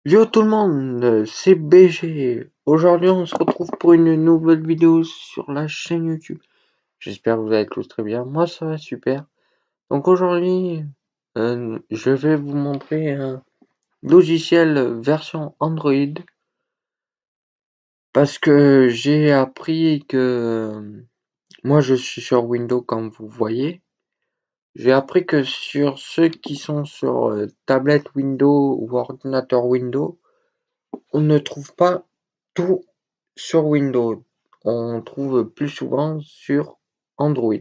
Yo tout le monde, c'est BG. Aujourd'hui, on se retrouve pour une nouvelle vidéo sur la chaîne YouTube. J'espère que vous allez tous très bien. Moi, ça va super. Donc aujourd'hui, je vais vous montrer un logiciel version Android parce que j'ai appris que moi, je suis sur Windows comme vous voyez. J'ai appris que sur ceux qui sont sur tablette Windows ou ordinateur Windows, on ne trouve pas tout sur Windows. On trouve plus souvent sur Android.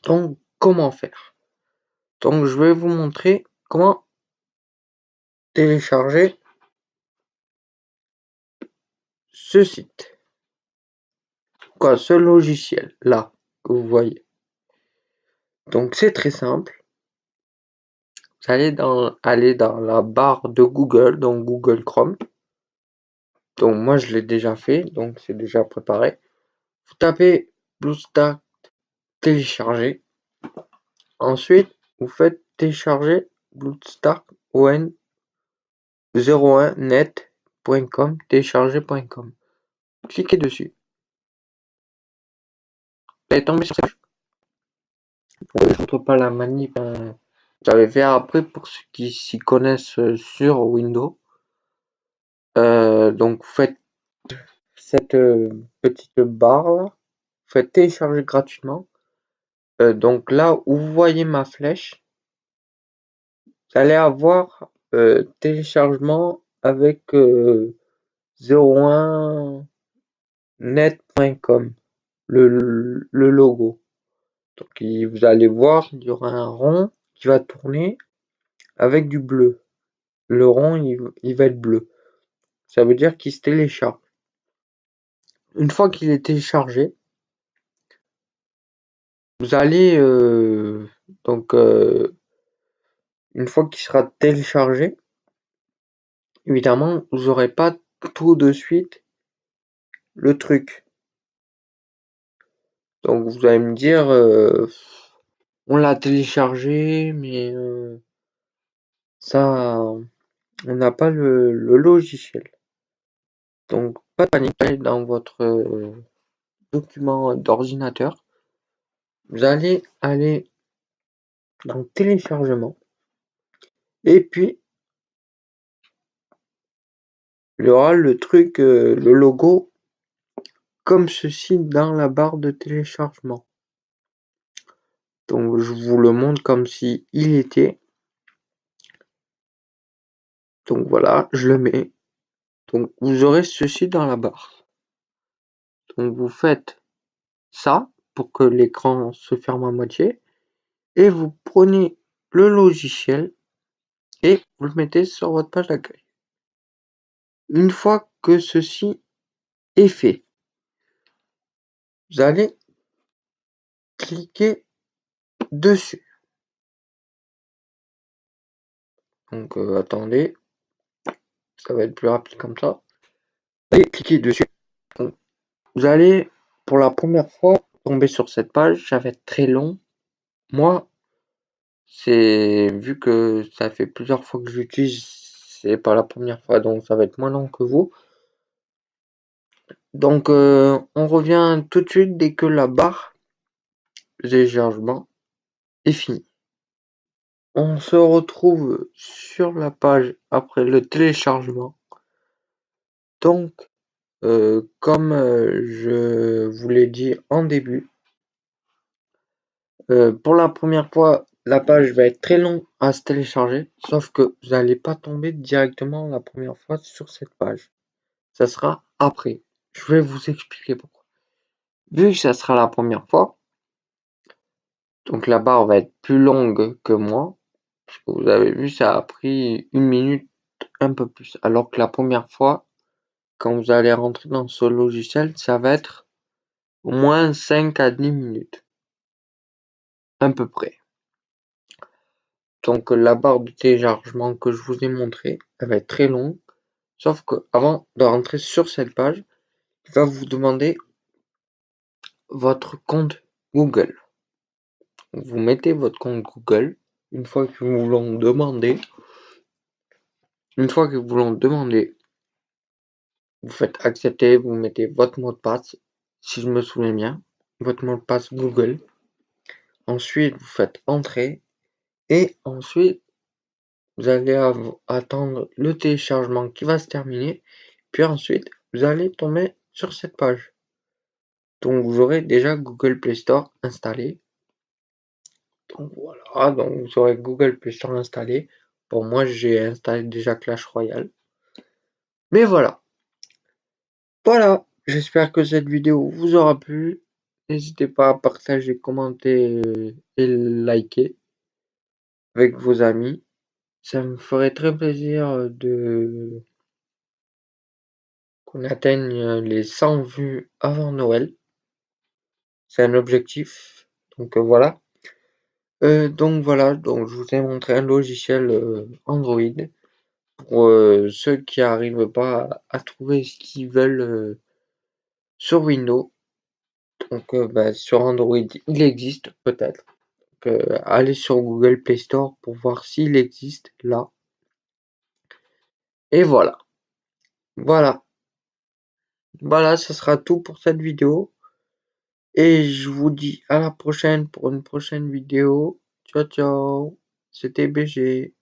Donc, comment faire? Donc, je vais vous montrer comment télécharger ce site. Quoi, ce logiciel là que vous voyez. Donc, c'est très simple. Vous allez aller dans la barre de Google, donc Google Chrome. Donc, moi, je l'ai déjà fait, donc c'est déjà préparé. Vous tapez BlueStack télécharger. Ensuite, vous faites télécharger BlueStack ON 01net.com, télécharger.com. Cliquez dessus. Vous allez tomber sur cette page. Je ne montre pas la manip. J'avais fait après pour ceux qui s'y connaissent sur Windows. Donc vous faites cette petite barre là. Vous faites télécharger gratuitement. Donc là où vous voyez ma flèche, vous allez avoir téléchargement avec 01net.com, le logo. Donc vous allez voir, il y aura un rond qui va tourner avec du bleu. Le rond, il va être bleu. Ça veut dire qu'il se télécharge. Une fois qu'il est téléchargé, vous allez donc une fois qu'il sera téléchargé, évidemment, vous n'aurez pas tout de suite le truc. Donc vous allez me dire, on l'a téléchargé, mais ça, on n'a pas le logiciel. Donc pas de panique, allez dans votre document d'ordinateur. Vous allez aller dans téléchargement et puis il y aura le truc, le logo comme ceci dans la barre de téléchargement. Donc je vous le montre comme si il était. Donc voilà, je le mets. Donc vous aurez ceci dans la barre. Donc vous faites ça pour que l'écran se ferme à moitié et vous prenez le logiciel et vous le mettez sur votre page d'accueil. Une fois que ceci est fait, vous allez cliquer dessus. Donc attendez, ça va être plus rapide comme ça. Et cliquez dessus. Donc, vous allez pour la première fois tomber sur cette page, ça va être très long. Moi, c'est vu que ça fait plusieurs fois que j'utilise, c'est pas la première fois, donc ça va être moins long que vous. Donc on revient tout de suite dès que la barre de téléchargement est finie. On se retrouve sur la page après le téléchargement. Donc comme je vous l'ai dit en début, pour la première fois, la page va être très longue à se télécharger, sauf que vous n'allez pas tomber directement la première fois sur cette page. Ça sera après. Je vais vous expliquer pourquoi. Vu que ça sera la première fois, donc la barre va être plus longue que moi. Parce que vous avez vu, ça a pris 1 minute, un peu plus. Alors que la première fois, quand vous allez rentrer dans ce logiciel, ça va être au moins 5 à 10 minutes. À peu près. Donc la barre de téléchargement que je vous ai montré, elle va être très longue. Sauf que avant de rentrer sur cette page, il va vous demander votre compte Google. Vous mettez votre compte Google. Une fois que vous l'ont demandé, Une fois que vous l'ont demandé, vous faites accepter, vous mettez votre mot de passe, si je me souviens bien, votre mot de passe Google. Ensuite, vous faites entrer et ensuite, vous allez attendre le téléchargement qui va se terminer. Puis ensuite, vous allez tomber sur cette page. Donc, vous aurez déjà Google Play Store installé. Donc voilà, donc vous aurez Google Play Store installé. Pour moi, j'ai installé déjà Clash Royale. Mais voilà. Voilà, j'espère que cette vidéo vous aura plu. N'hésitez pas à partager, commenter et liker avec vos amis. Ça me ferait très plaisir de qu'on atteigne les 100 vues avant Noël. C'est un objectif. Donc voilà. Donc voilà, donc je vous ai montré un logiciel Android pour ceux qui n'arrivent pas à trouver ce qu'ils veulent sur Windows. Donc sur Android, il existe peut-être. Allez sur Google Play Store pour voir s'il existe là. Et voilà. Voilà. Voilà, ce sera tout pour cette vidéo. Et je vous dis à la prochaine pour une prochaine vidéo. Ciao, ciao. C'était BG.